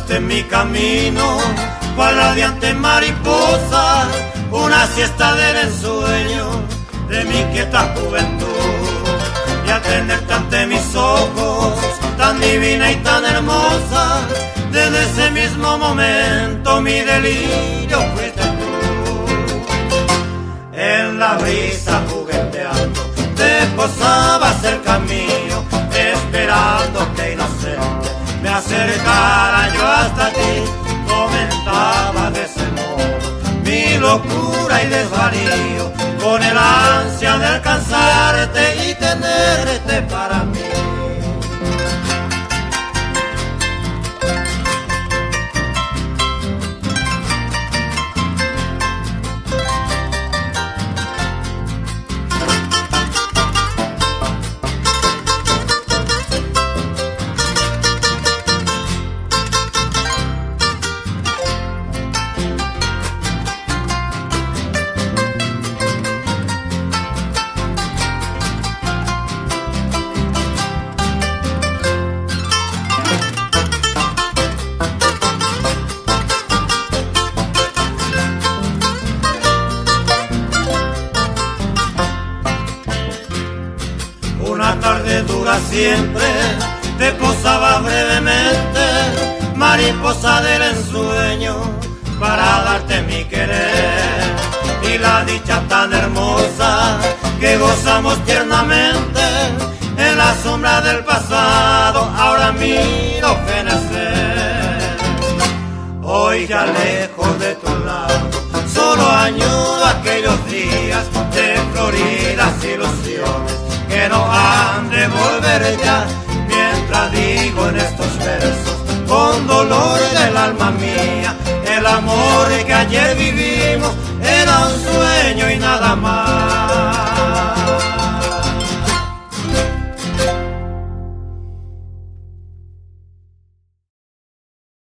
Buscándote en mi camino, cual radiante mariposa, una siesta del ensueño de mi quieta juventud. Y al tenerte ante mis ojos, tan divina y tan hermosa, desde ese mismo momento mi delirio fuiste tú. En la brisa jugueteando, te posabas cerca mío, esperando que inocente me acercara yo hasta ti. Comentaba de ese modo mi locura y desvarío, con el ansia de alcanzarte y tenerte para mí. Una tarde dura siempre, te posaba brevemente, mariposa del ensueño, para darte mi querer. Y la dicha tan hermosa que gozamos tiernamente, en la sombra del pasado ahora miro fenecer. Hoy ya lejos de tu lado, solo añoro aquellos días de floridas ilusiones que no han de volver.